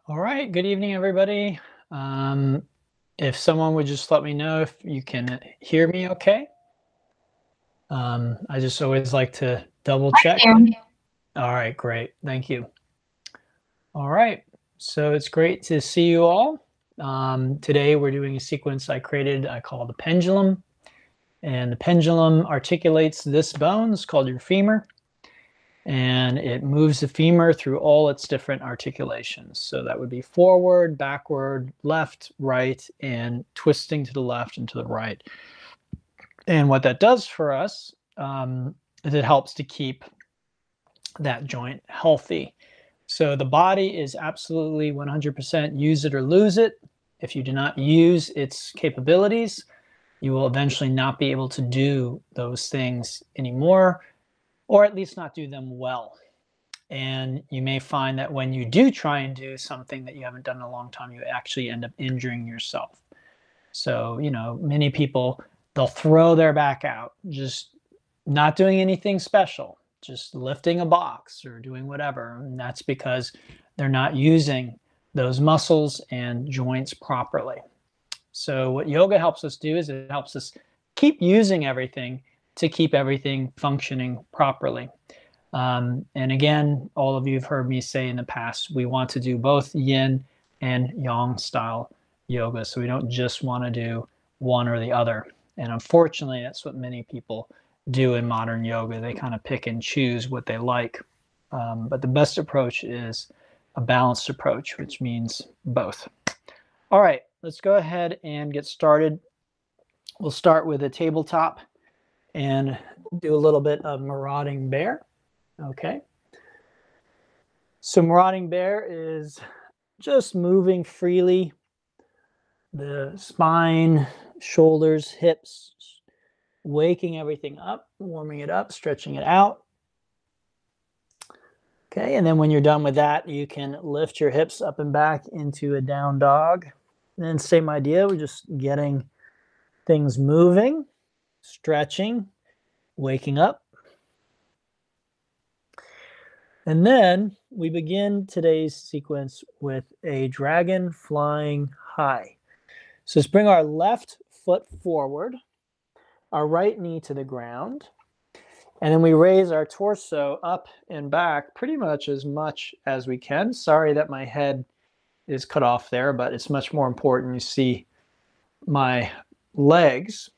All right, good evening, everybody. Um, if someone would just let me know if you can hear me okay. I just always like to double check. Here. All right, great. Thank you. All right, so it's great to see you all. Today we're doing a sequence I created, I call the pendulum. And the pendulum articulates this bone, it's called your femur. And it moves the femur through all its different articulations. So that would be forward, backward, left, right, and twisting to the left and to the right. And what that does for us is it helps to keep that joint healthy. So the body is absolutely 100% use it or lose it. If you do not use its capabilities, you will eventually not be able to do those things anymore, or at least not do them well. And you may find that when you do try and do something that you haven't done in a long time, you actually end up injuring yourself. So, many people, they'll throw their back out, just not doing anything special, just lifting a box or doing whatever. And that's because they're not using those muscles and joints properly. So, what yoga helps us do is it helps us keep using everything to keep everything functioning properly. And again, all of you have heard me say in the past, we want to do both yin and yang style yoga. So we don't just want to do one or the other. And unfortunately, that's what many people do in modern yoga. They kind of pick and choose what they like. But the best approach is a balanced approach, which means both. All right, let's go ahead and get started. We'll start with a tabletop and do a little bit of marauding bear. Okay. So marauding bear is just moving freely, the spine, shoulders, hips, waking everything up, warming it up, stretching it out. Okay, and then when you're done with that, you can lift your hips up and back into a down dog. And then same idea, we're just getting things moving, stretching, waking up. And then we begin today's sequence with a dragon flying high. So let's bring our left foot forward, our right knee to the ground, and then we raise our torso up and back pretty much as we can. Sorry that my head is cut off there, but it's much more important you see my legs.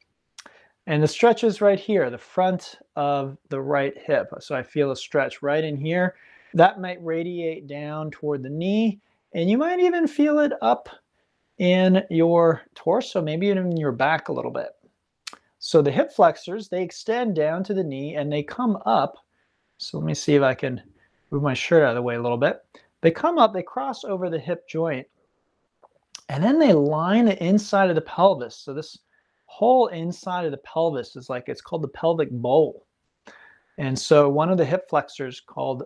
And the stretch is right here, the front of the right hip. So I feel a stretch right in here. That might radiate down toward the knee, and you might even feel it up in your torso, maybe even in your back a little bit. So the hip flexors, they extend down to the knee and they come up. So let me see if I can move my shirt out of the way a little bit. They come up, they cross over the hip joint, and then they line the inside of the pelvis. So this whole inside of the pelvis is like, it's called the pelvic bowl. And so one of the hip flexors called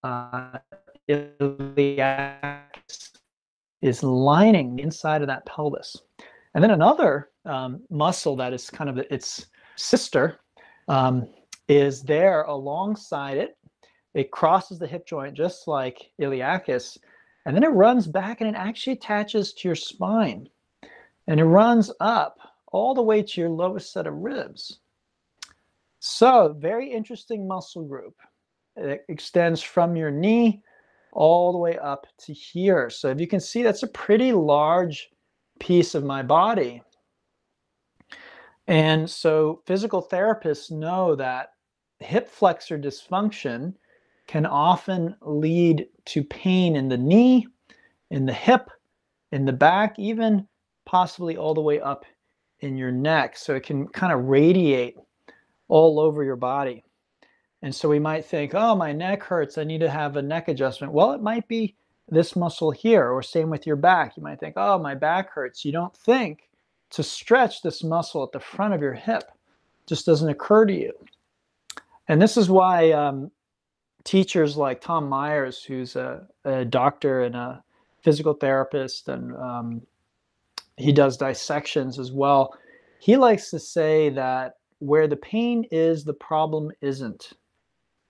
iliacus is lining the inside of that pelvis. And then another muscle that is kind of its sister is there alongside it. It crosses the hip joint just like iliacus, and then it runs back and it actually attaches to your spine. And it runs up all the way to your lowest set of ribs. So, very interesting muscle group. It extends from your knee all the way up to here. So if you can see, that's a pretty large piece of my body. And so physical therapists know that hip flexor dysfunction can often lead to pain in the knee, in the hip, in the back, even possibly all the way up in your neck. So it can kind of radiate all over your body. And so we might think, oh, my neck hurts, I need to have a neck adjustment. Well, it might be this muscle here, or same with your back. You might think, oh, my back hurts. You don't think to stretch this muscle at the front of your hip. It just doesn't occur to you. And this is why teachers like Tom Myers, who's a doctor and a physical therapist, and he does dissections as well, he likes to say that where the pain is, the problem isn't.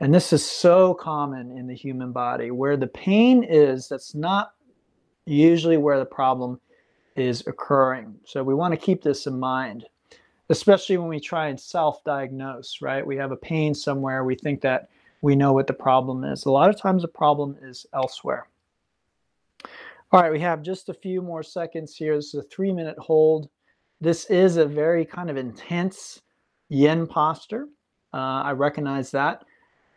And this is so common in the human body. Where the pain is, that's not usually where the problem is occurring. So we want to keep this in mind, especially when we try and self-diagnose, right? We have a pain somewhere, we think that we know what the problem is. A lot of times the problem is elsewhere. All right, we have just a few more seconds here. This is a 3-minute hold. This is a very kind of intense yin posture. I recognize that,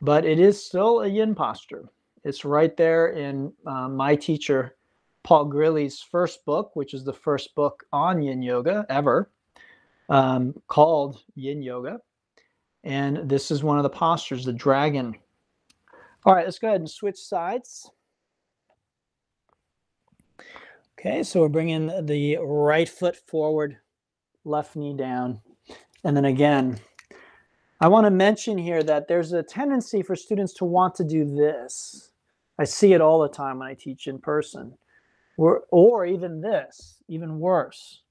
but it is still a yin posture. It's right there in my teacher, Paul Grilly's first book, which is the first book on yin yoga ever, called Yin Yoga. And this is one of the postures, the dragon. All right, let's go ahead and switch sides. Okay, so we're bringing the right foot forward, left knee down. And then again, I want to mention here that there's a tendency for students to want to do this. I see it all the time when I teach in person. Or even this, even worse.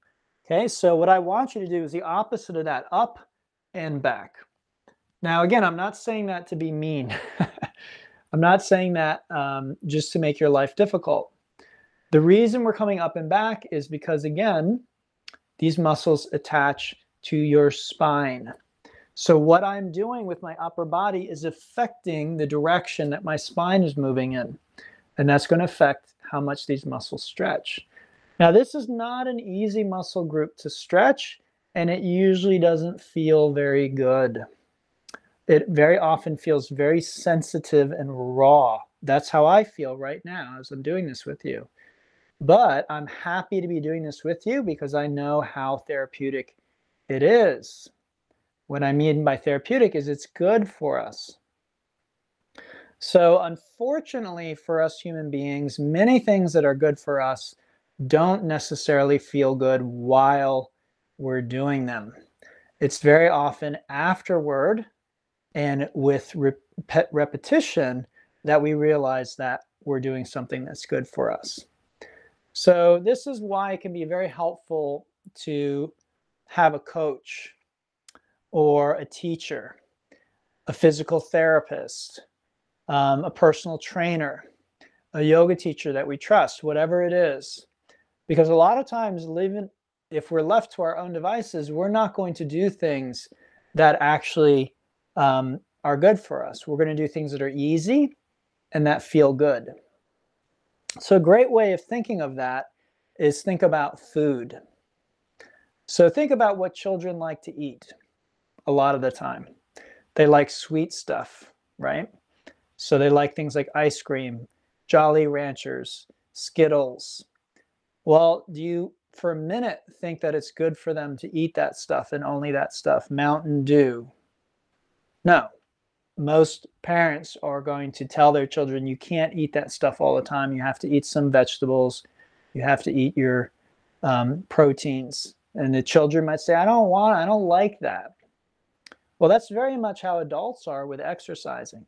Okay, so what I want you to do is the opposite of that, up and back. Now, again, I'm not saying that to be mean. I'm not saying that just to make your life difficult. The reason we're coming up and back is because, again, these muscles attach to your spine. So what I'm doing with my upper body is affecting the direction that my spine is moving in. And that's going to affect how much these muscles stretch. Now, this is not an easy muscle group to stretch, and it usually doesn't feel very good. It very often feels very sensitive and raw. That's how I feel right now as I'm doing this with you. But I'm happy to be doing this with you because I know how therapeutic it is. What I mean by therapeutic is it's good for us. So unfortunately for us human beings, many things that are good for us don't necessarily feel good while we're doing them. It's very often afterward and with repetition that we realize that we're doing something that's good for us. So this is why it can be very helpful to have a coach or a teacher, a physical therapist, a personal trainer, a yoga teacher that we trust, whatever it is. Because a lot of times, even if we're left to our own devices, we're not going to do things that actually are good for us. We're going to do things that are easy and that feel good. So a great way of thinking of that is think about food. So think about what children like to eat a lot of the time. They like sweet stuff, right? So they like things like ice cream, Jolly Ranchers, Skittles. Well, do you for a minute think that it's good for them to eat that stuff and only that stuff? Mountain Dew? No. Most parents are going to tell their children, you can't eat that stuff all the time. You have to eat some vegetables. You have to eat your proteins. And the children might say, I don't like that. Well, that's very much how adults are with exercising.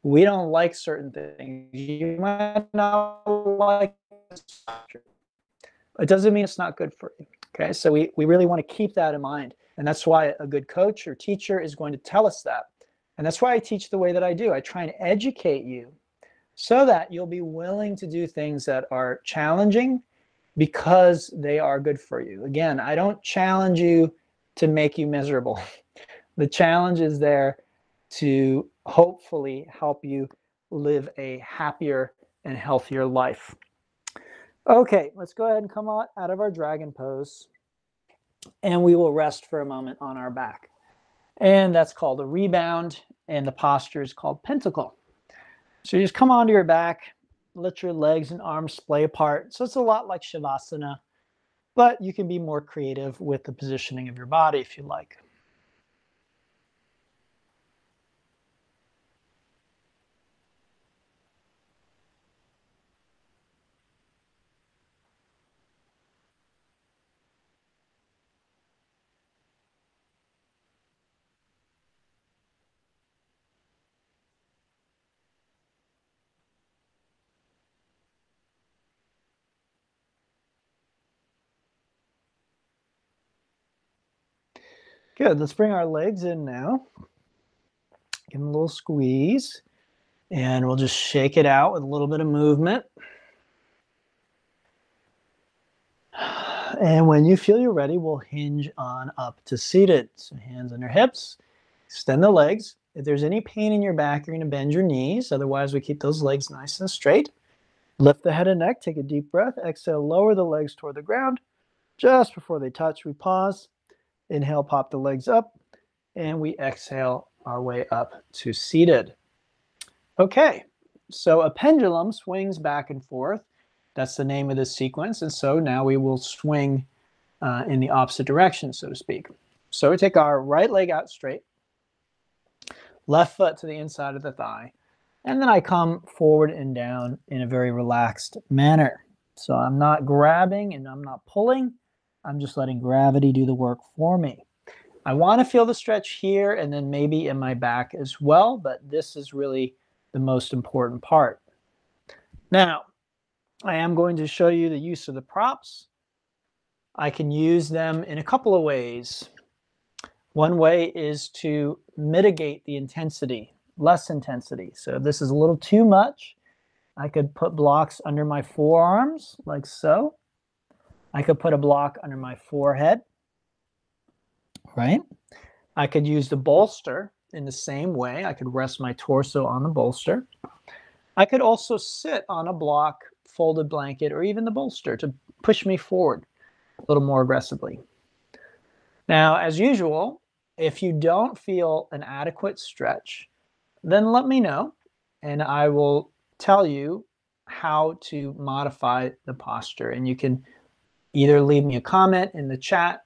We don't like certain things. You might not like this. It doesn't mean it's not good for you. Okay, so we really want to keep that in mind. And that's why a good coach or teacher is going to tell us that. And that's why I teach the way that I do. I try and educate you so that you'll be willing to do things that are challenging because they are good for you. Again, I don't challenge you to make you miserable. The challenge is there to hopefully help you live a happier and healthier life. Okay, let's go ahead and come out of our dragon pose, and we will rest for a moment on our back. And that's called a rebound, and the posture is called pentacle. So you just come onto your back, let your legs and arms splay apart. So it's a lot like Shavasana, but you can be more creative with the positioning of your body if you like. Good, let's bring our legs in now. Give them a little squeeze, and we'll just shake it out with a little bit of movement. And when you feel you're ready, we'll hinge on up to seated. So hands on your hips, extend the legs. If there's any pain in your back, you're going to bend your knees. Otherwise, we keep those legs nice and straight. Lift the head and neck, take a deep breath. Exhale, lower the legs toward the ground. Just before they touch, we pause. Inhale, pop the legs up. And we exhale our way up to seated. Okay, so a pendulum swings back and forth. That's the name of this sequence. And so now we will swing in the opposite direction, so to speak. So we take our right leg out straight, left foot to the inside of the thigh, and then I come forward and down in a very relaxed manner. So I'm not grabbing and I'm not pulling. I'm just letting gravity do the work for me. I want to feel the stretch here and then maybe in my back as well, but this is really the most important part. Now, I am going to show you the use of the props. I can use them in a couple of ways. One way is to mitigate the intensity, less intensity. So if this is a little too much, I could put blocks under my forearms like so. I could put a block under my forehead, right? I could use the bolster in the same way. I could rest my torso on the bolster. I could also sit on a block, folded blanket, or even the bolster to push me forward a little more aggressively. Now, as usual, if you don't feel an adequate stretch, then let me know and I will tell you how to modify the posture. And you can either leave me a comment in the chat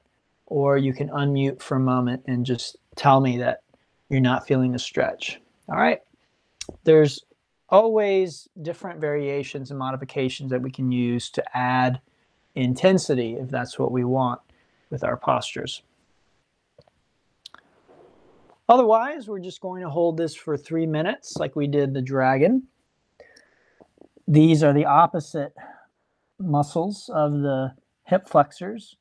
or you can unmute for a moment and just tell me that you're not feeling the stretch. All right. There's always different variations and modifications that we can use to add intensity if that's what we want with our postures. Otherwise, we're just going to hold this for 3 minutes like we did the dragon. These are the opposite muscles of the hip flexors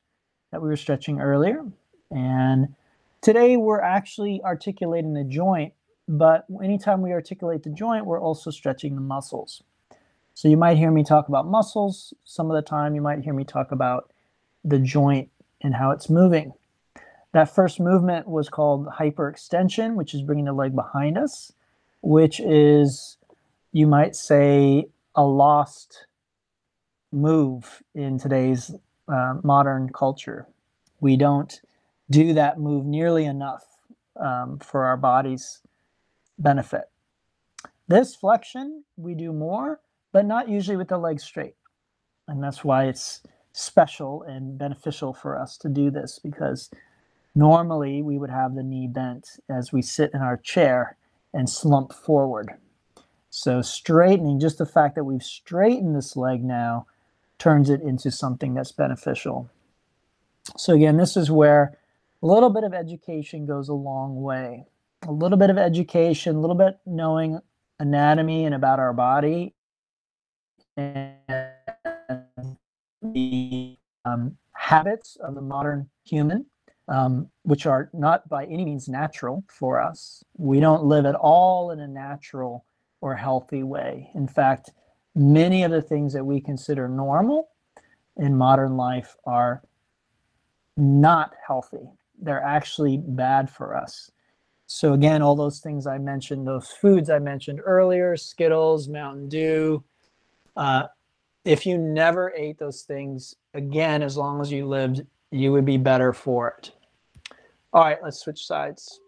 that we were stretching earlier. And today we're actually articulating the joint, but anytime we articulate the joint, we're also stretching the muscles. So you might hear me talk about muscles. Some of the time you might hear me talk about the joint and how it's moving. That first movement was called hyperextension, which is bringing the leg behind us, which is, you might say, a lost move in today's modern culture. We don't do that move nearly enough for our body's benefit. This flexion, we do more, but not usually with the legs straight. And that's why it's special and beneficial for us to do this, because normally we would have the knee bent as we sit in our chair and slump forward. So straightening, just the fact that we've straightened this leg now, turns it into something that's beneficial. So again, this is where a little bit of education goes a long way. A little bit of education, a little bit knowing anatomy and about our body and the habits of the modern human, which are not by any means natural for us. We don't live at all in a natural or healthy way. In fact, many of the things that we consider normal in modern life are not healthy. They're actually bad for us. So again, all those things I mentioned, those foods I mentioned earlier, Skittles, Mountain Dew, if you never ate those things, again, as long as you lived, you would be better for it. All right, let's switch sides.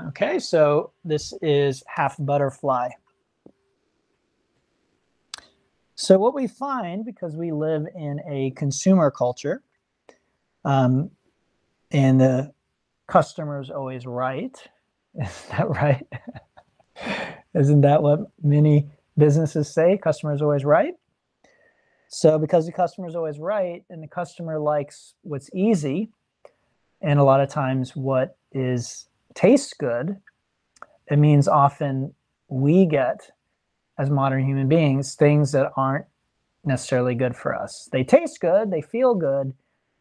Okay, so this is half butterfly. So what we find, because we live in a consumer culture, and the customer's always right. Is that right? Isn't that what many businesses say? Customer's always right. So because the customer's always right and the customer likes what's easy and a lot of times what tastes good, it means often we get, as modern human beings, things that aren't necessarily good for us. They taste good, they feel good,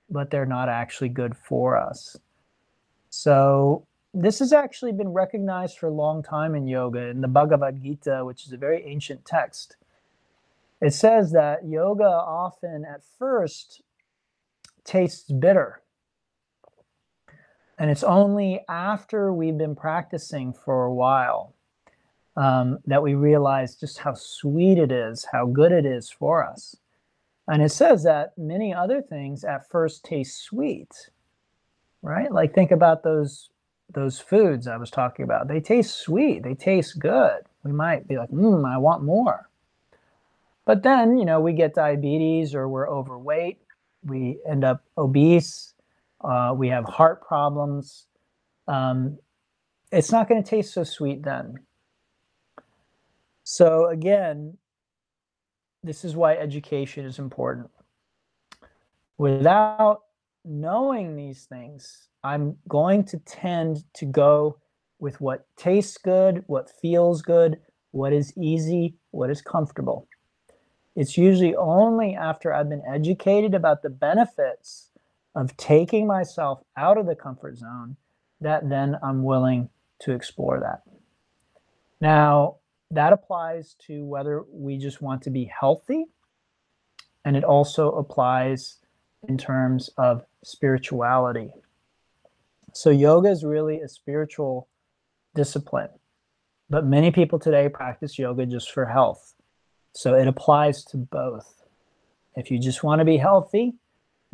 but they're not actually good for us. So this has actually been recognized for a long time in yoga. In the Bhagavad Gita, which is a very ancient text, it says that yoga often at first tastes bitter. And it's only after we've been practicing for a while that we realize just how sweet it is, how good it is for us. And it says that many other things at first taste sweet, right? Like think about those foods I was talking about. They taste sweet, they taste good. We might be like, I want more. But then, we get diabetes or we're overweight, we end up obese, we have heart problems. It's not going to taste so sweet then. So again, this is why education is important. Without knowing these things, I'm going to tend to go with what tastes good, what feels good, what is easy, what is comfortable. It's usually only after I've been educated about the benefits of taking myself out of the comfort zone that then I'm willing to explore that. Now, that applies to whether we just want to be healthy, and it also applies in terms of spirituality. So yoga is really a spiritual discipline, but many people today practice yoga just for health. So it applies to both. If you just want to be healthy,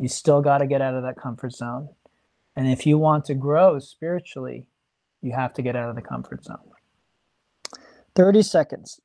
you still got to get out of that comfort zone. And if you want to grow spiritually, you have to get out of the comfort zone. 30 seconds.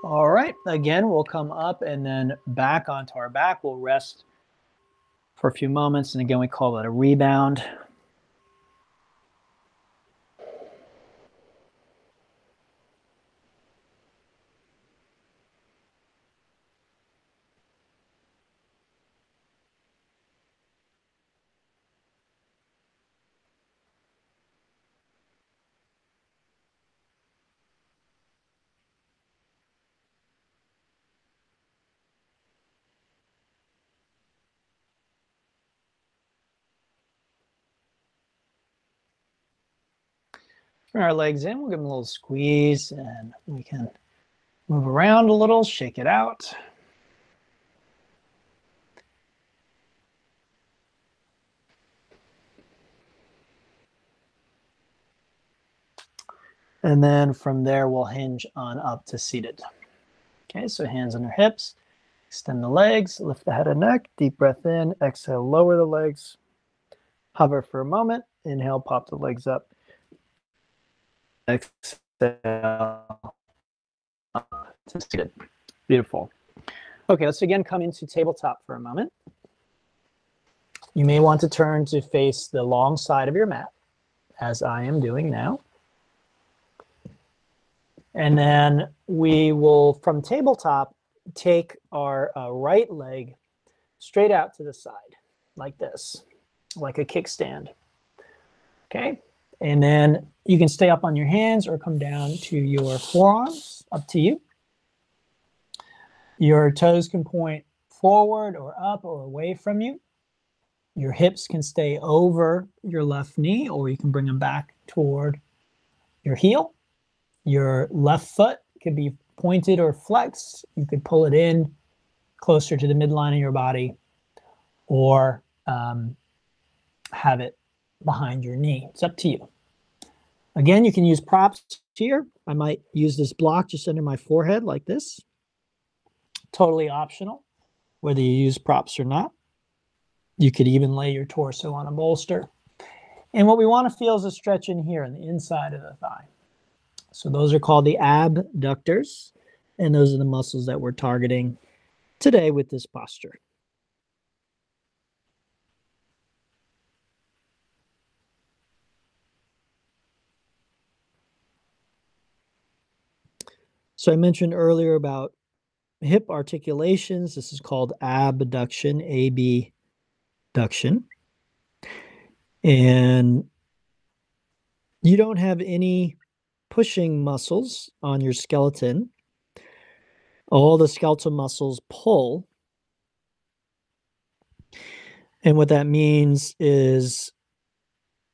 All right, again, we'll come up and then back onto our back. We'll rest for a few moments. And again, we call that a rebound. Bring our legs in, we'll give them a little squeeze and we can move around a little, shake it out. And then from there, we'll hinge on up to seated. Okay, so hands on your hips, extend the legs, lift the head and neck, deep breath in, exhale, lower the legs, hover for a moment, inhale, pop the legs up. Exhale, up to seated. Beautiful. Okay, let's again come into tabletop for a moment. You may want to turn to face the long side of your mat, as I am doing now. And then we will, from tabletop, take our right leg straight out to the side, like this, like a kickstand. Okay, and then you can stay up on your hands or come down to your forearms, up to you. Your toes can point forward or up or away from you. Your hips can stay over your left knee, or you can bring them back toward your heel. Your left foot could be pointed or flexed. You could pull it in closer to the midline of your body, or have it behind your knee. It's up to you. Again, you can use props here. I might use this block just under my forehead like this. Totally optional, whether you use props or not. You could even lay your torso on a bolster. And what we want to feel is a stretch in here on the inside of the thigh. So those are called the abductors, and those are the muscles that we're targeting today with this posture. So I mentioned earlier about hip articulations. This is called abduction, abduction. And you don't have any pushing muscles on your skeleton. All the skeletal muscles pull. And what that means is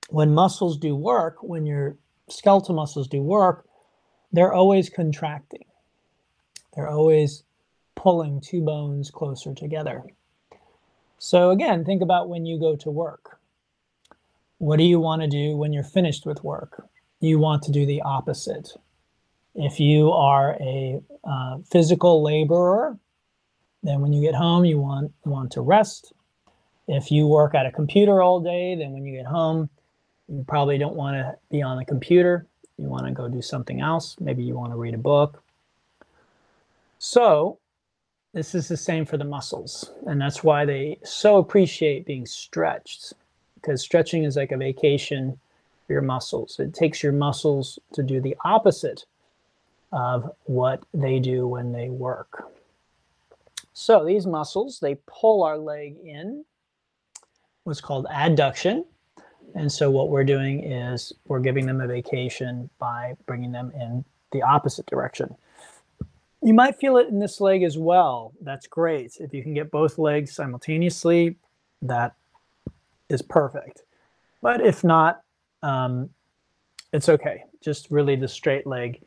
when muscles do work, when your skeletal muscles do work, they're always contracting. They're always pulling two bones closer together. So again, think about when you go to work. What do you want to do when you're finished with work? You want to do the opposite. If you are a physical laborer, then when you get home, you want to rest. If you work at a computer all day, then when you get home, you probably don't want to be on the computer. You want to go do something else. Maybe you want to read a book. So this is the same for the muscles. And that's why they so appreciate being stretched, because stretching is like a vacation for your muscles. It takes your muscles to do the opposite of what they do when they work. So these muscles, they pull our leg in, what's called adduction. And so what we're doing is we're giving them a vacation by bringing them in the opposite direction. You might feel it in this leg as well. That's great. If you can get both legs simultaneously, that is perfect. But if not, it's okay. Just really the straight leg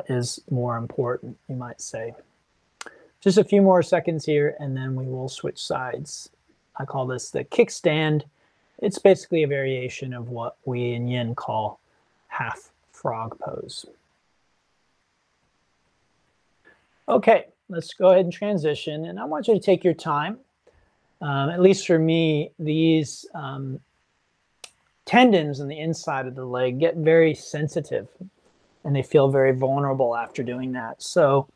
is more important, you might say. Just a few more seconds here, and then we will switch sides. I call this the kickstand. It's basically a variation of what we in yin call half frog pose. Okay, let's go ahead and transition. And I want you to take your time. At least for me, these tendons on the inside of the leg get very sensitive and they feel very vulnerable after doing that. So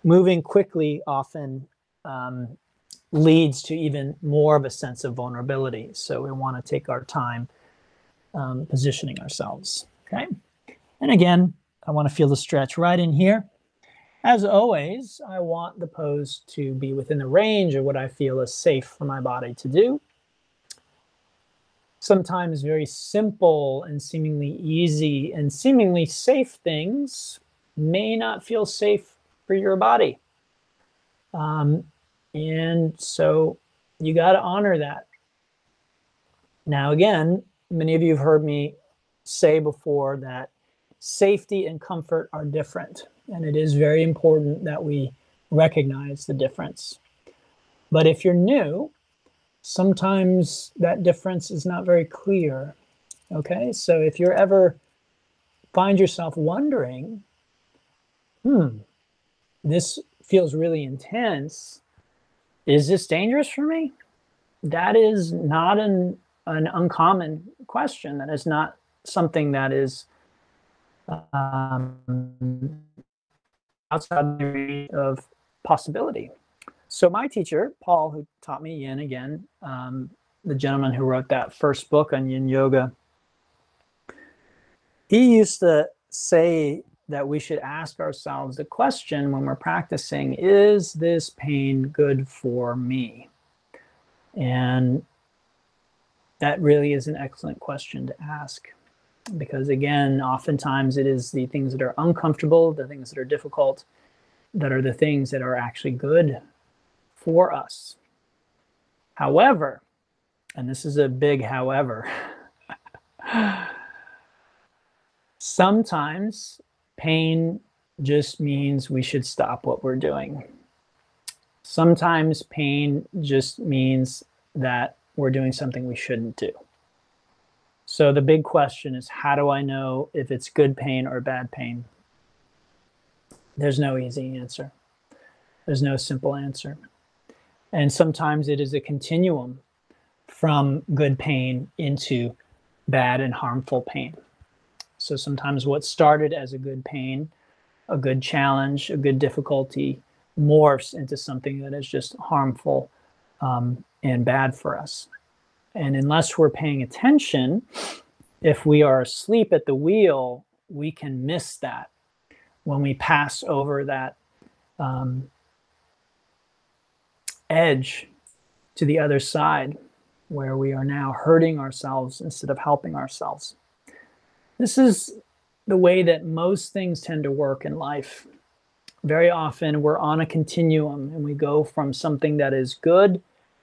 moving quickly often leads to even more of a sense of vulnerability. So we want to take our time positioning ourselves, okay? And again, I want to feel the stretch right in here. As always, I want the pose to be within the range of what I feel is safe for my body to do. Sometimes very simple and seemingly easy and seemingly safe things may not feel safe for your body. And so you got to honor that. Now, again, many of you have heard me say before that safety and comfort are different. And it is very important that we recognize the difference. But if you're new, sometimes that difference is not very clear. Okay, so if you ever find yourself wondering, this feels really intense. Is this dangerous for me? That is not an uncommon question. That is not something that is outside the range of possibility. So my teacher, Paul, who taught me yin again, the gentleman who wrote that first book on yin yoga, he used to say that we should ask ourselves the question when we're practicing, is this pain good for me? And that really is an excellent question to ask. Because again, oftentimes it is the things that are uncomfortable, the things that are difficult, that are the things that are actually good for us. However, and this is a big however, sometimes pain just means we should stop what we're doing. Sometimes pain just means that we're doing something we shouldn't do. So the big question is, how do I know if it's good pain or bad pain? There's no easy answer. There's no simple answer. And sometimes it is a continuum from good pain into bad and harmful pain. So sometimes what started as a good pain, a good challenge, a good difficulty, morphs into something that is just harmful and bad for us. And unless we're paying attention, if we are asleep at the wheel, we can miss that. when we pass over that edge to the other side, where we are now hurting ourselves instead of helping ourselves. This is the way that most things tend to work in life. Very often we're on a continuum and we go from something that is good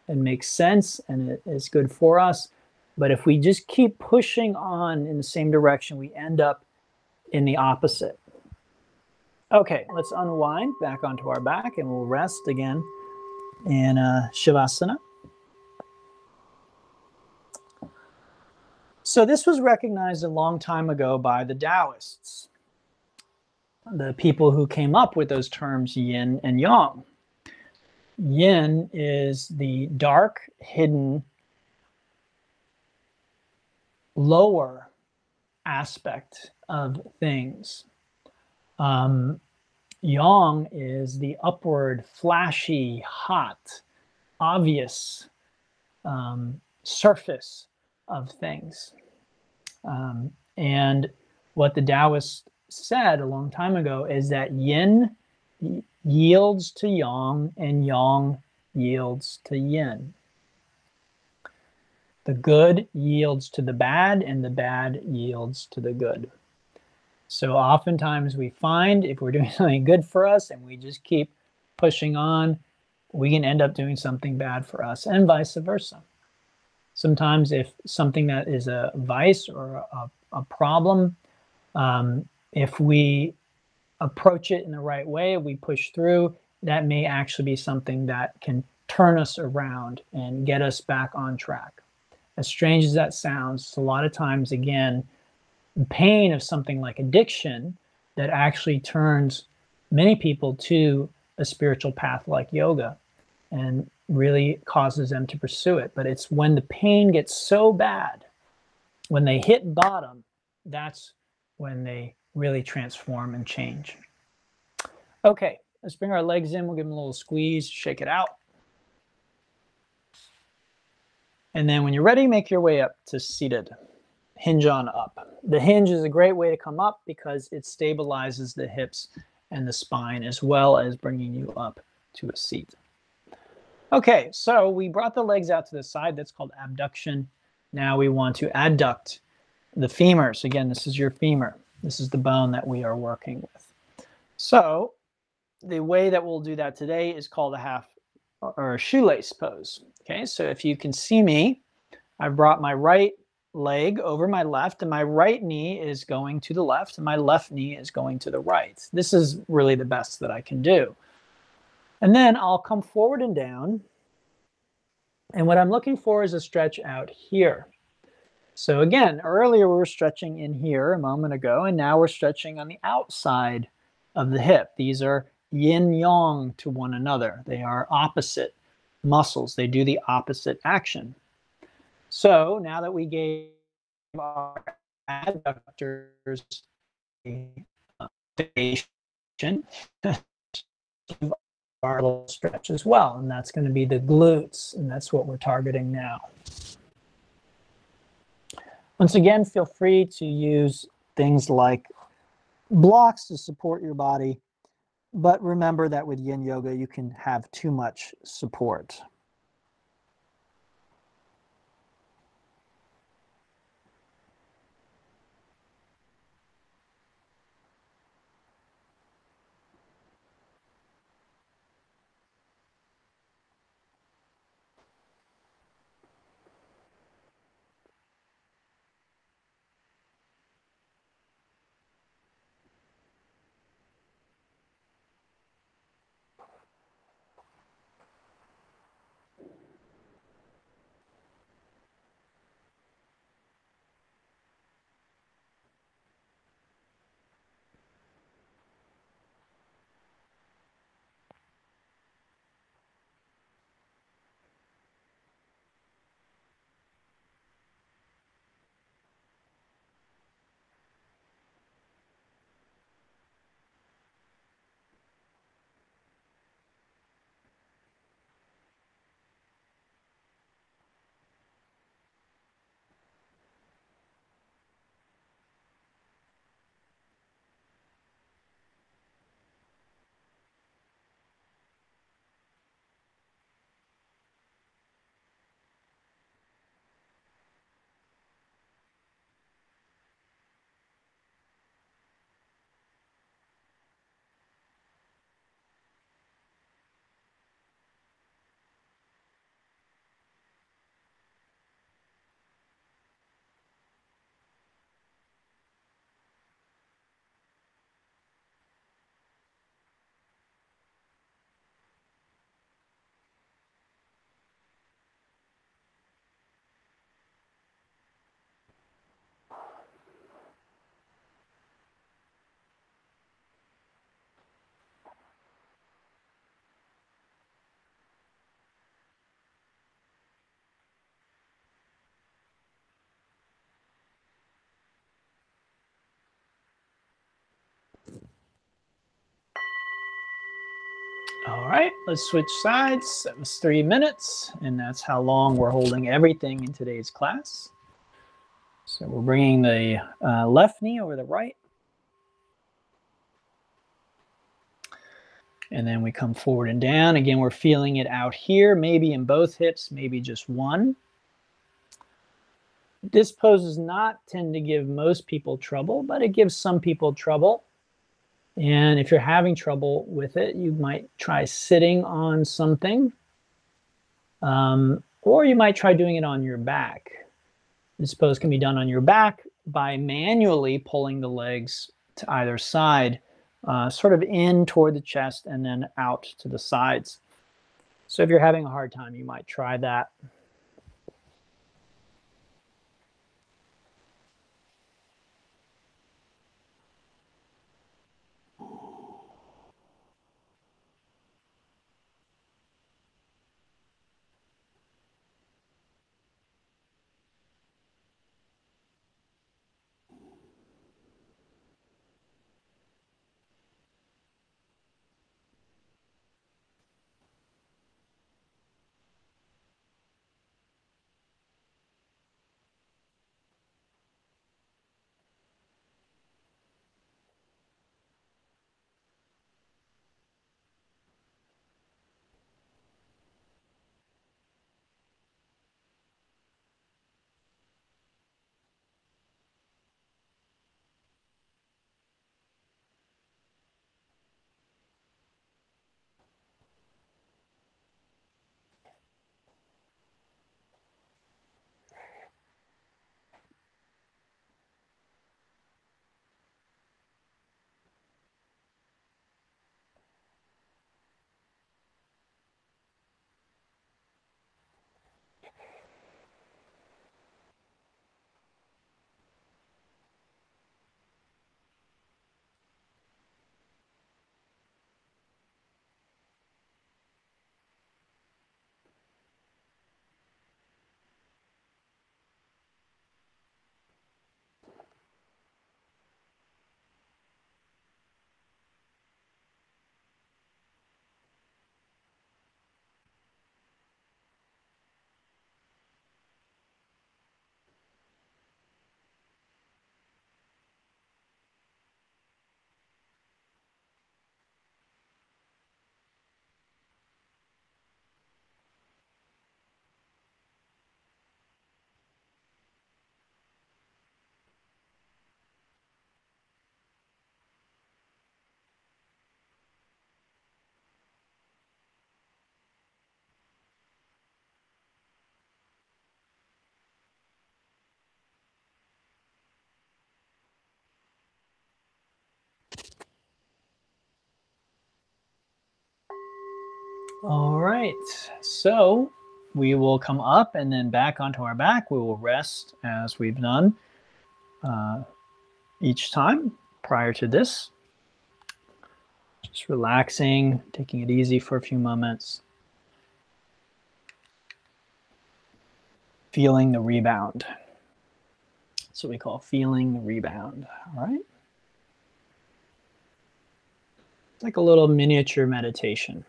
and makes sense and it is good for us. But if we just keep pushing on in the same direction, we end up in the opposite. Okay, let's unwind back onto our back and we'll rest again in Shavasana. So this was recognized a long time ago by the Taoists, the people who came up with those terms yin and yang. Yin is the dark, hidden, lower aspect of things. Yang is the upward, flashy, hot, obvious surface of things. And what the Taoists said a long time ago is that yin yields to yang and yang yields to yin. The good yields to the bad and the bad yields to the good. So oftentimes we find if we're doing something good for us and we just keep pushing on, we can end up doing something bad for us and vice versa. Sometimes if something that is a vice or a problem, if we approach it in the right way, we push through, that may actually be something that can turn us around and get us back on track. As strange as that sounds, a lot of times, again, the pain of something like addiction that actually turns many people to a spiritual path like yoga and really causes them to pursue it. But it's when the pain gets so bad, when they hit bottom, that's when they really transform and change. Okay, let's bring our legs in. We'll give them a little squeeze, shake it out. And then when you're ready, make your way up to seated. Hinge on up. The hinge is a great way to come up because it stabilizes the hips and the spine as well as bringing you up to a seat. Okay, so we brought the legs out to the side. That's called abduction. Now we want to adduct the femurs. Again, this is your femur. This is the bone that we are working with. So the way that we'll do that today is called a half or a shoelace pose. Okay, so if you can see me, I've brought my right leg over my left and my right knee is going to the left and my left knee is going to the right. This is really the best that I can do. And then I'll come forward and down. And what I'm looking for is a stretch out here. So again, earlier we were stretching in here a moment ago, and now we're stretching on the outside of the hip. These are yin-yang to one another. They are opposite muscles. They do the opposite action. So now that we gave our adductors a foundation, give our little stretch as well, and that's going to be the glutes, and that's what we're targeting now. Once again, feel free to use things like blocks to support your body, but remember that with yin yoga, you can have too much support. All right, let's switch sides. That was 3 minutes, and that's how long we're holding everything in today's class. So we're bringing the left knee over the right. And then we come forward and down. Again, we're feeling it out here, maybe in both hips, maybe just one. This pose does not tend to give most people trouble, but it gives some people trouble. And if you're having trouble with it, you might try sitting on something, or you might try doing it on your back. This pose can be done on your back by manually pulling the legs to either side, sort of in toward the chest and then out to the sides. So if you're having a hard time, you might try that. All right, so we will come up and then back onto our back. We will rest as we've done each time prior to this. Just relaxing, taking it easy for a few moments. Feeling the rebound. That's what we call feeling the rebound, all right? It's like a little miniature meditation.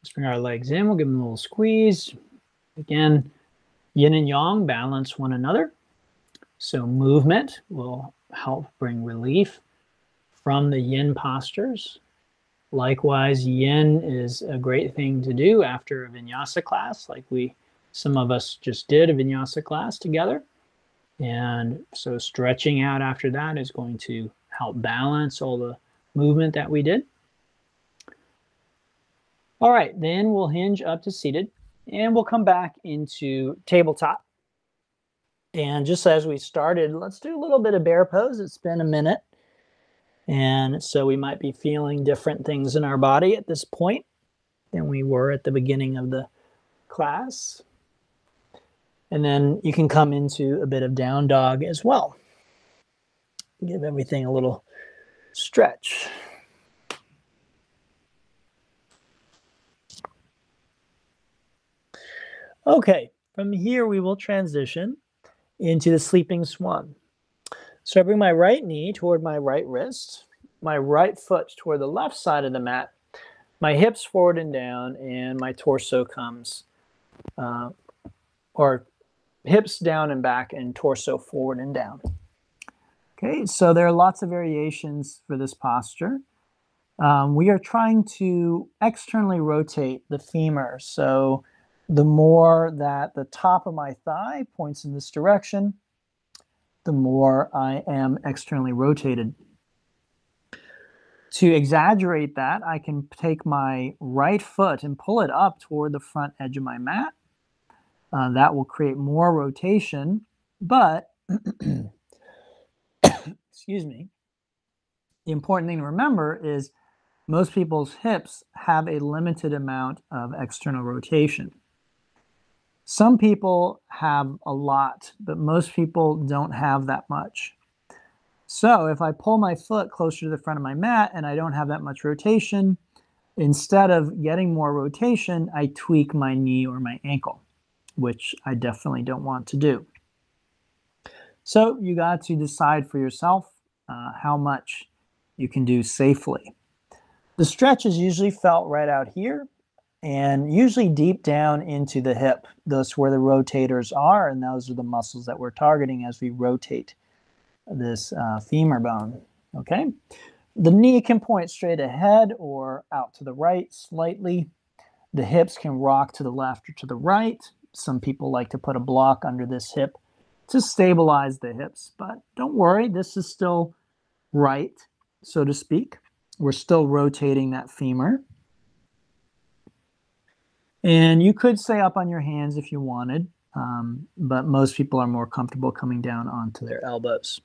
Let's bring our legs in. We'll give them a little squeeze. Again, yin and yang balance one another. So movement will help bring relief from the yin postures. Likewise, yin is a great thing to do after a vinyasa class, like some of us just did a vinyasa class together. And so stretching out after that is going to help balance all the movement that we did. All right, then we'll hinge up to seated and we'll come back into tabletop. And just as we started, let's do a little bit of bear pose. It's been a minute. And so we might be feeling different things in our body at this point than we were at the beginning of the class. And then you can come into a bit of down dog as well. Give everything a little stretch. Okay, from here we will transition into the sleeping swan. So I bring my right knee toward my right wrist, my right foot toward the left side of the mat, my hips forward and down, and my torso comes, or hips down and back and torso forward and down. Okay, so there are lots of variations for this posture. We are trying to externally rotate the femur. So the more that the top of my thigh points in this direction, the more I am externally rotated. To exaggerate that, I can take my right foot and pull it up toward the front edge of my mat. That will create more rotation, but excuse me, the important thing to remember is most people's hips have a limited amount of external rotation. Some people have a lot, but most people don't have that much. So if I pull my foot closer to the front of my mat and I don't have that much rotation, instead of getting more rotation, I tweak my knee or my ankle, which I definitely don't want to do. So you got to decide for yourself how much you can do safely. The stretch is usually felt right out here and usually deep down into the hip. That's where the rotators are, and those are the muscles that we're targeting as we rotate this femur bone. Okay, the knee can point straight ahead or out to the right slightly. The hips can rock to the left or to the right. Some people like to put a block under this hip to stabilize the hips, but don't worry, this is still right, so to speak. We're still rotating that femur. And you could stay up on your hands if you wanted, but most people are more comfortable coming down onto their elbows.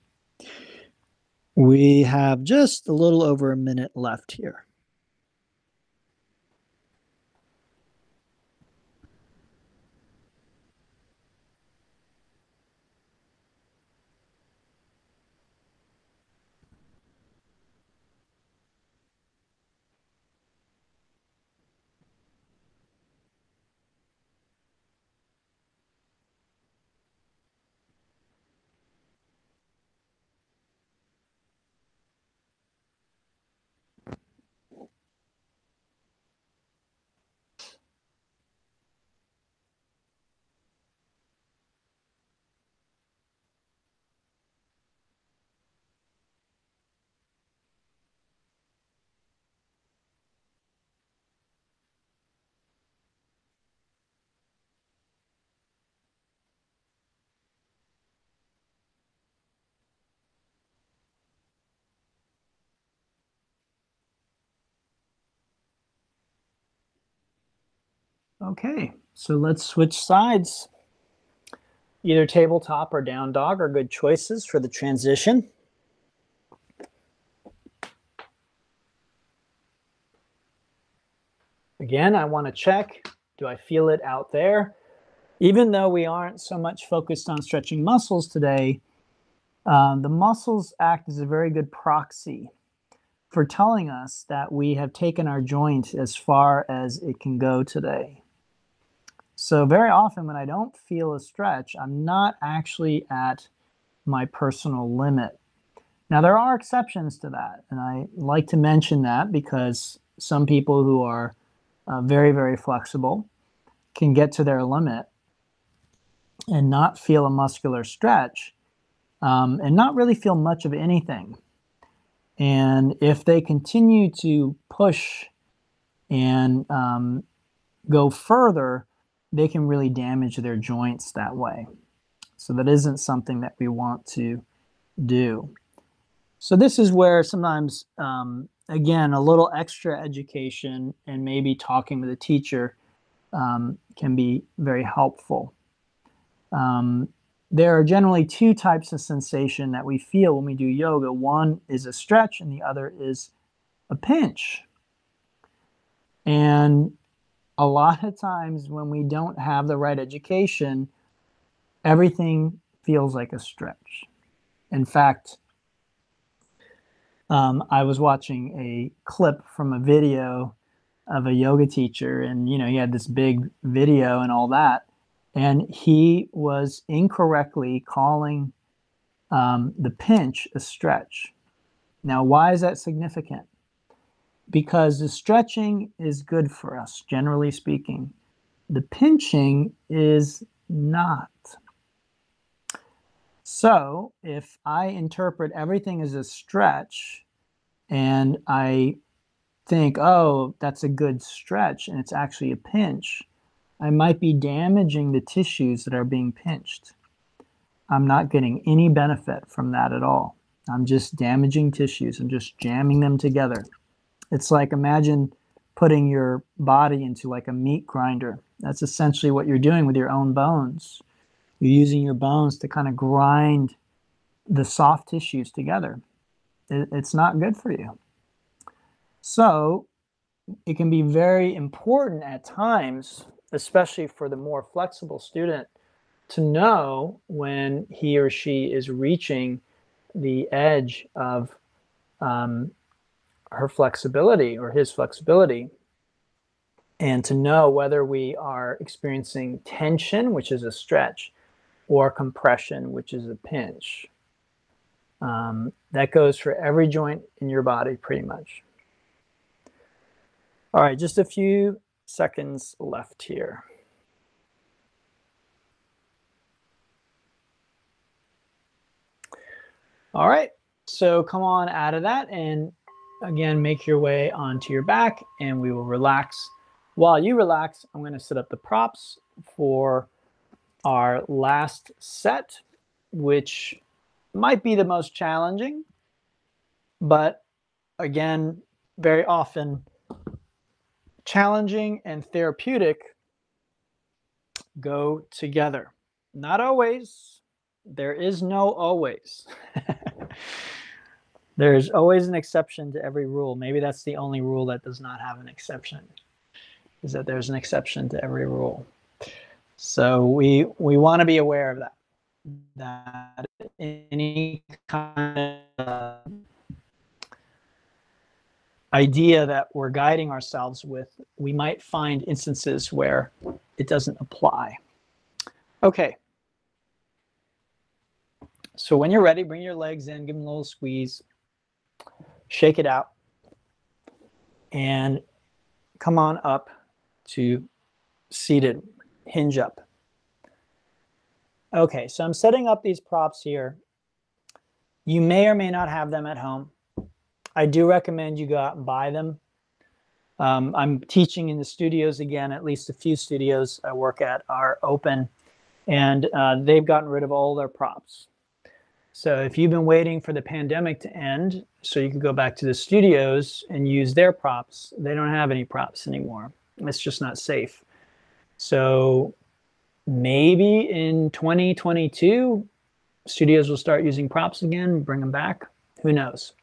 We have just a little over a minute left here. Okay, so let's switch sides. Either tabletop or down dog are good choices for the transition. Again, I want to check, do I feel it out there? Even though we aren't so much focused on stretching muscles today, the muscles act as a very good proxy for telling us that we have taken our joint as far as it can go today. So very often when I don't feel a stretch, I'm not actually at my personal limit. Now there are exceptions to that, and I like to mention that because some people who are very, very flexible can get to their limit and not feel a muscular stretch and not really feel much of anything. And if they continue to push and go further, they can really damage their joints that way. So that isn't something that we want to do. So this is where sometimes, again, a little extra education and maybe talking with a teacher can be very helpful. There are generally two types of sensation that we feel when we do yoga. One is a stretch and the other is a pinch. And a lot of times when we don't have the right education, everything feels like a stretch. In fact, I was watching a clip from a video of a yoga teacher, and he had this big video and all that, and he was incorrectly calling the pinch a stretch. Now, why is that significant? Because the stretching is good for us, generally speaking. The pinching is not. So if I interpret everything as a stretch and I think, oh, that's a good stretch, and it's actually a pinch, I might be damaging the tissues that are being pinched. I'm not getting any benefit from that at all. I'm just damaging tissues. I'm just jamming them together. It's like, imagine putting your body into like a meat grinder. That's essentially what you're doing with your own bones. You're using your bones to kind of grind the soft tissues together. It's not good for you. So it can be very important at times, especially for the more flexible student, to know when he or she is reaching the edge of her flexibility or his flexibility, and to know whether we are experiencing tension, which is a stretch, or compression, which is a pinch. That goes for every joint in your body pretty much. All right, just a few seconds left here. All right, so come on out of that and again, make your way onto your back and we will relax. While you relax, I'm going to set up the props for our last set, which might be the most challenging, but again, very often challenging and therapeutic go together. Not always. There is no always. There's always an exception to every rule. Maybe that's the only rule that does not have an exception, is that there's an exception to every rule. So we want to be aware of that any kind of idea that we're guiding ourselves with, we might find instances where it doesn't apply. Okay. So when you're ready, bring your legs in, give them a little squeeze, shake it out, and come on up to seated, hinge up. Okay, so I'm setting up these props here. You may or may not have them at home. I do recommend you go out and buy them. I'm teaching in the studios again. At least a few studios I work at are open, and they've gotten rid of all their props. So if you've been waiting for the pandemic to end so you can go back to the studios and use their props, they don't have any props anymore. It's just not safe. So maybe in 2022, studios will start using props again, bring them back. Who knows?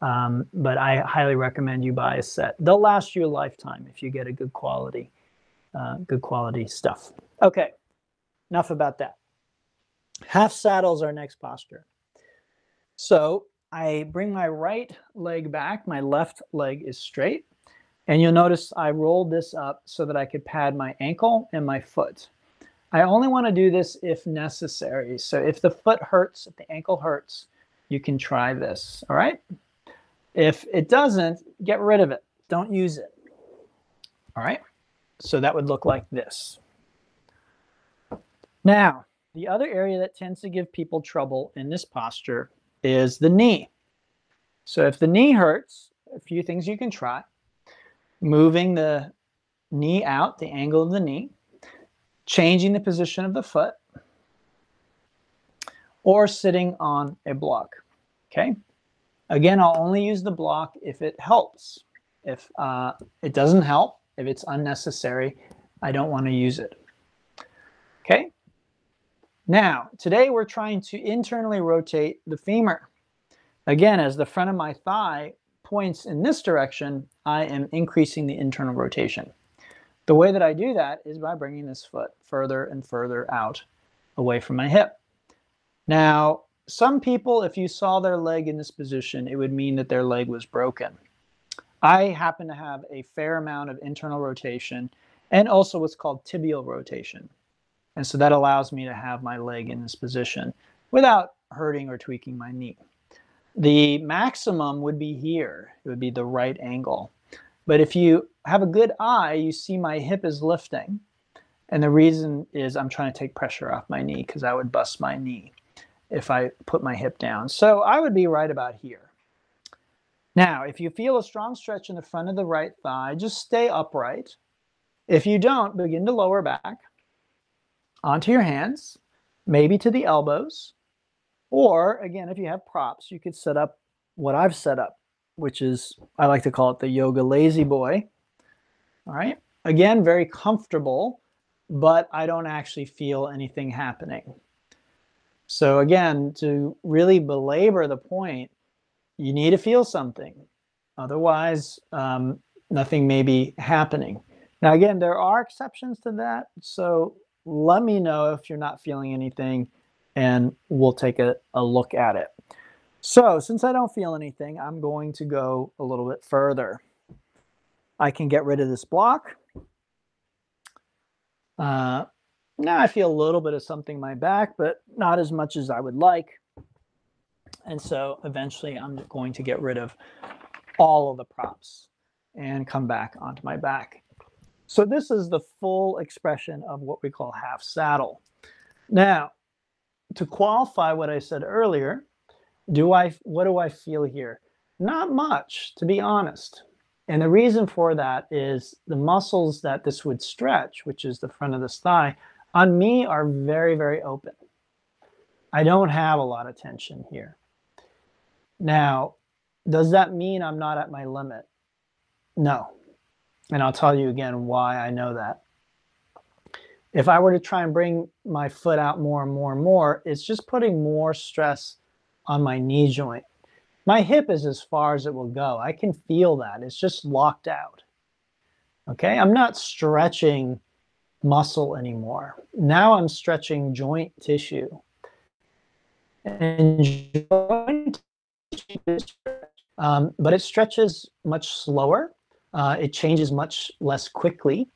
But I highly recommend you buy a set. They'll last you a lifetime if you get a good quality stuff. Okay, enough about that. Half saddle is our next posture. So I bring my right leg back, my left leg is straight, and you'll notice I rolled this up so that I could pad my ankle and my foot. I only want to do this if necessary. So if the foot hurts, if the ankle hurts, you can try this, all right? If it doesn't, get rid of it. Don't use it, all right? So that would look like this. Now, the other area that tends to give people trouble in this posture is the knee. So if the knee hurts, a few things you can try. Moving the knee out, the angle of the knee, changing the position of the foot, or sitting on a block, okay? Again, I'll only use the block if it helps. If it doesn't help, if it's unnecessary, I don't want to use it, okay? Now, today we're trying to internally rotate the femur. Again, as the front of my thigh points in this direction, I am increasing the internal rotation. The way that I do that is by bringing this foot further and further out away from my hip. Now, some people, if you saw their leg in this position, it would mean that their leg was broken. I happen to have a fair amount of internal rotation and also what's called tibial rotation. And so that allows me to have my leg in this position without hurting or tweaking my knee. The maximum would be here. It would be the right angle. But if you have a good eye, you see my hip is lifting. And the reason is I'm trying to take pressure off my knee because I would bust my knee if I put my hip down. So I would be right about here. Now, if you feel a strong stretch in the front of the right thigh, just stay upright. If you don't, begin to lower back onto your hands, maybe to the elbows. Or again, if you have props, you could set up what I've set up, which is, I like to call it the yoga lazy boy. All right. Again, very comfortable, but I don't actually feel anything happening. So again, to really belabor the point, you need to feel something. Otherwise, nothing may be happening. Now, again, there are exceptions to that. So let me know if you're not feeling anything and we'll take a look at it. So since I don't feel anything, I'm going to go a little bit further. I can get rid of this block. Now I feel a little bit of something in my back, but not as much as I would like. And so eventually I'm going to get rid of all of the props and come back onto my back. So this is the full expression of what we call half saddle. Now, to qualify what I said earlier, what do I feel here? Not much, to be honest. And the reason for that is the muscles that this would stretch, which is the front of this thigh, on me are very, very open. I don't have a lot of tension here. Now, does that mean I'm not at my limit? No. And I'll tell you again why I know that. If I were to try and bring my foot out more and more and more, it's just putting more stress on my knee joint. My hip is as far as it will go. I can feel that. It's just locked out. Okay, I'm not stretching muscle anymore. Now I'm stretching joint tissue. And joint tissue, but it stretches much slower. It changes much less quickly.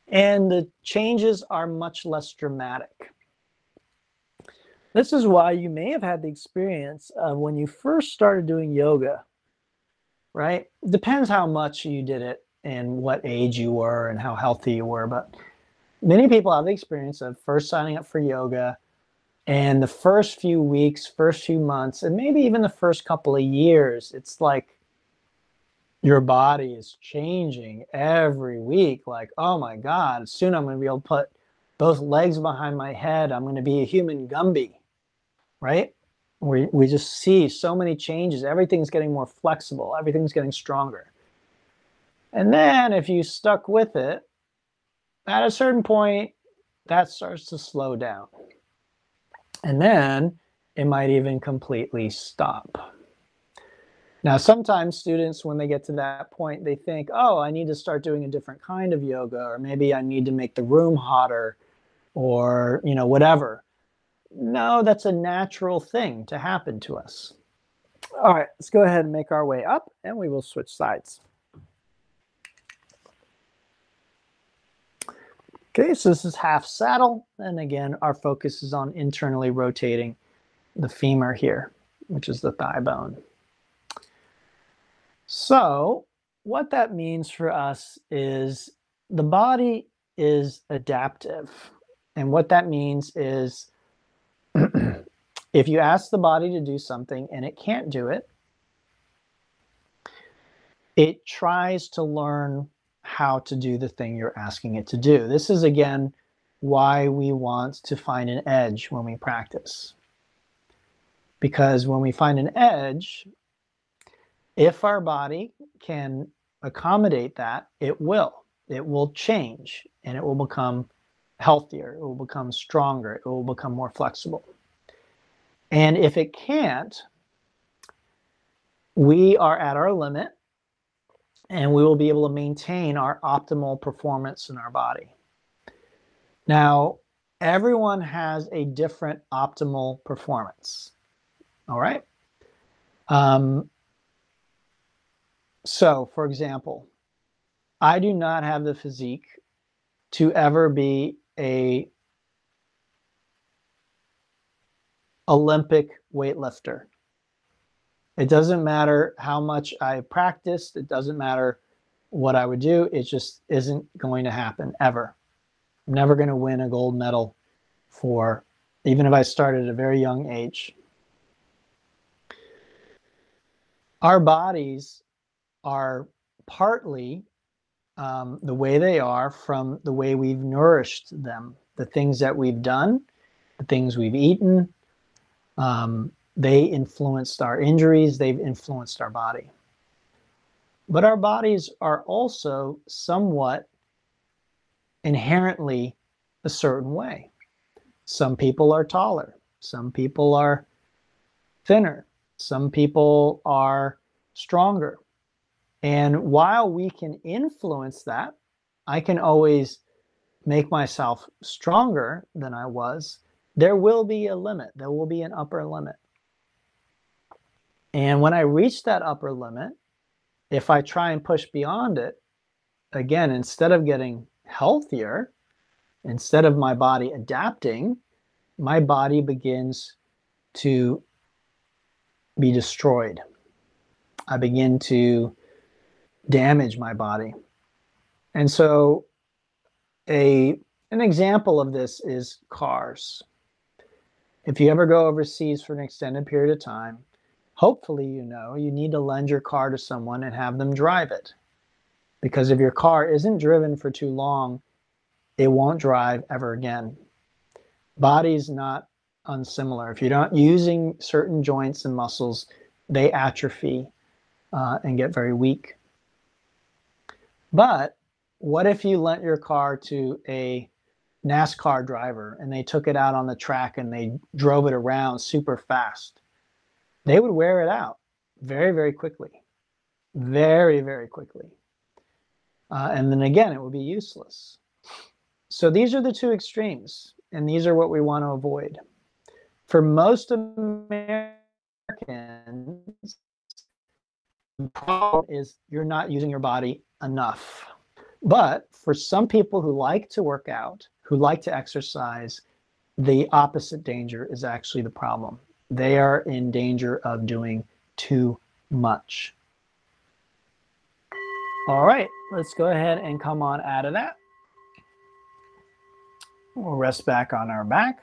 And the changes are much less dramatic. This is why you may have had the experience of when you first started doing yoga, right? Depends how much you did it and what age you were and how healthy you were. But many people have the experience of first signing up for yoga and the first few weeks, first few months, and maybe even the first couple of years, it's like your body is changing every week. Like, oh my God, soon I'm going to be able to put both legs behind my head. I'm going to be a human Gumby, right? We just see so many changes. Everything's getting more flexible. Everything's getting stronger. And then if you stuck with it, at a certain point, that starts to slow down. And then it might even completely stop. Now, sometimes students, when they get to that point, they think, oh, I need to start doing a different kind of yoga, or maybe I need to make the room hotter, or, you know, whatever. No, that's a natural thing to happen to us. All right, let's go ahead and make our way up, and we will switch sides. Okay, so this is half saddle, and again, our focus is on internally rotating the femur here, which is the thigh bone. So what that means for us is the body is adaptive. And what that means is if you ask the body to do something and it can't do it, it tries to learn how to do the thing you're asking it to do. This is, again, why we want to find an edge when we practice. Because when we find an edge, if our body can accommodate that, it will. It will change and it will become healthier. It will become stronger. It will become more flexible. And if it can't, we are at our limit and we will be able to maintain our optimal performance in our body. Now, everyone has a different optimal performance. All right. So, for example, I do not have the physique to ever be a Olympic weightlifter. It doesn't matter how much I practiced. It doesn't matter what I would do. It just isn't going to happen ever. I'm never going to win a gold medal for, even if I started at a very young age. Our bodies are partly the way they are from the way we've nourished them, the things that we've done, the things we've eaten. They influenced our injuries, they've influenced our body. But our bodies are also somewhat inherently a certain way. Some people are taller, some people are thinner, some people are stronger. And while we can influence that, I can always make myself stronger than I was. There will be a limit, there will be an upper limit. And when I reach that upper limit, if I try and push beyond it, again, instead of getting healthier, instead of my body adapting, my body begins to be destroyed. I begin to damage my body. And so an example of this is cars. If you ever go overseas for an extended period of time, hopefully you know you need to lend your car to someone and have them drive it. Because if your car isn't driven for too long, it won't drive ever again. Body's not unsimilar. If you're not using certain joints and muscles, they atrophy and get very weak. But what if you lent your car to a NASCAR driver and they took it out on the track and they drove it around super fast? They would wear it out very, very quickly. Very, very quickly. And then again, it would be useless. So these are the two extremes, and these are what we want to avoid. For most Americans, the problem is you're not using your body enough. But for some people who like to work out, who like to exercise, the opposite danger is actually the problem. They are in danger of doing too much. All right, let's go ahead and come on out of that. We'll rest back on our back.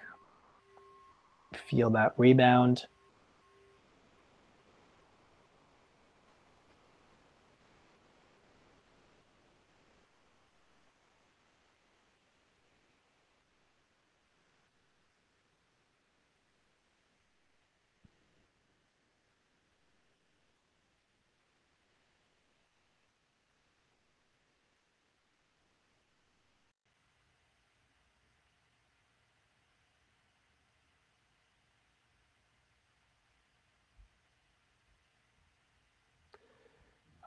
Feel that rebound.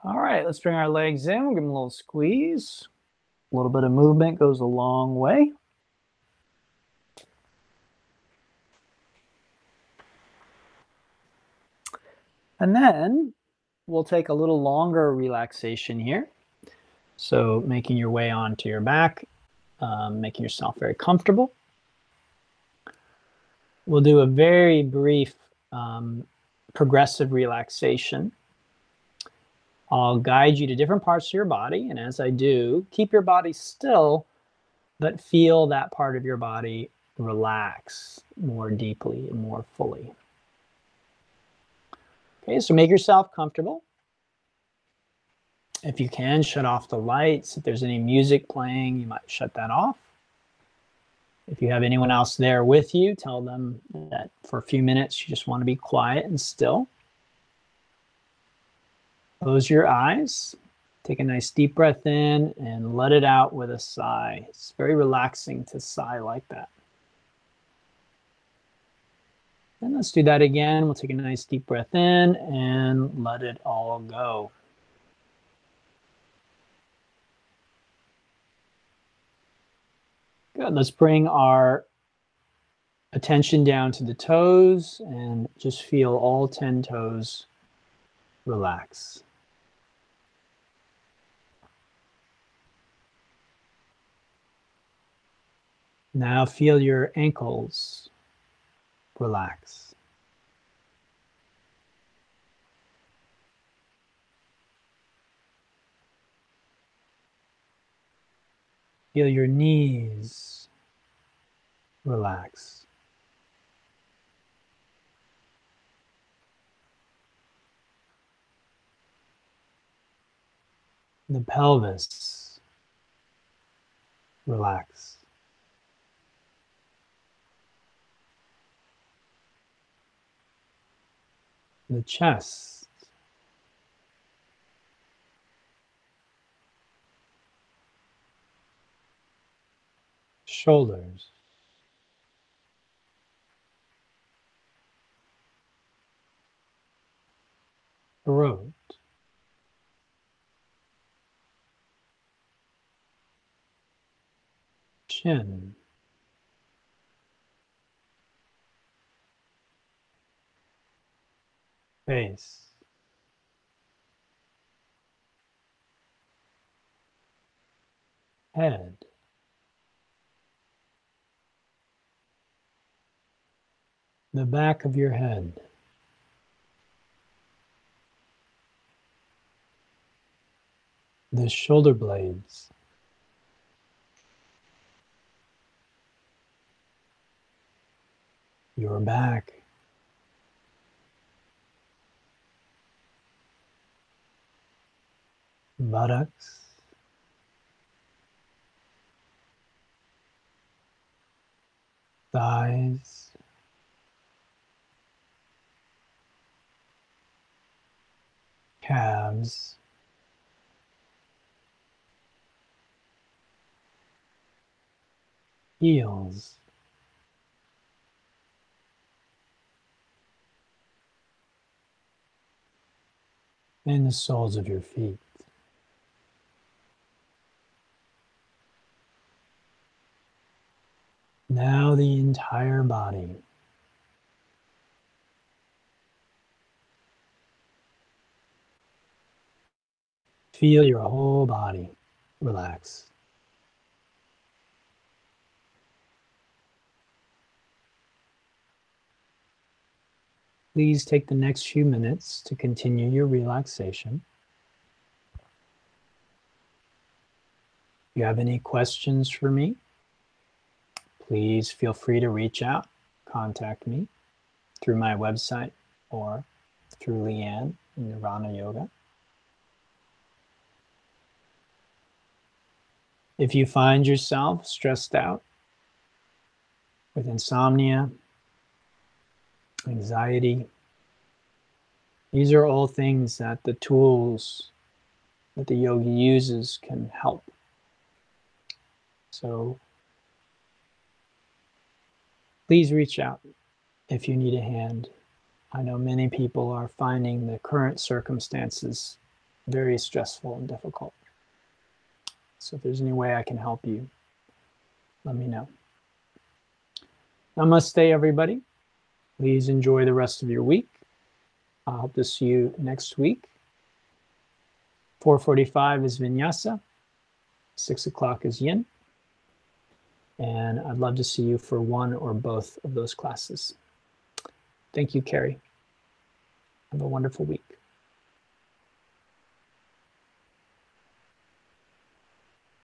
All right, let's bring our legs in. We'll give them a little squeeze. A little bit of movement goes a long way. And then we'll take a little longer relaxation here. So making your way onto your back, making yourself very comfortable. We'll do a very brief progressive relaxation. I'll guide you to different parts of your body, and as I do, keep your body still, but feel that part of your body relax more deeply and more fully. Okay, so make yourself comfortable. If you can, shut off the lights. If there's any music playing, you might shut that off. If you have anyone else there with you, tell them that for a few minutes you just want to be quiet and still. Close your eyes. Take a nice deep breath in and let it out with a sigh. It's very relaxing to sigh like that. And let's do that again. We'll take a nice deep breath in and let it all go. Good. Let's bring our attention down to the toes and just feel all 10 toes relax. Now feel your ankles relax. Feel your knees relax. The pelvis relax. The chest shoulders, throat, chin, face, head, the back of your head, the shoulder blades, your back, buttocks, thighs, calves, heels, and the soles of your feet. Now the entire body. Feel your whole body relax. Please take the next few minutes to continue your relaxation. If you have any questions for me, please feel free to reach out, contact me through my website or through Leanne in Nirvana Yoga. If you find yourself stressed out with insomnia, anxiety, these are all things that the tools that the yogi uses can help. So please reach out if you need a hand. I know many people are finding the current circumstances very stressful and difficult. So if there's any way I can help you, let me know. Namaste, everybody. Please enjoy the rest of your week. I hope to see you next week. 4:45 is Vinyasa. 6 o'clock is Yin. And I'd love to see you for one or both of those classes. Thank you, Carrie. Have a wonderful week.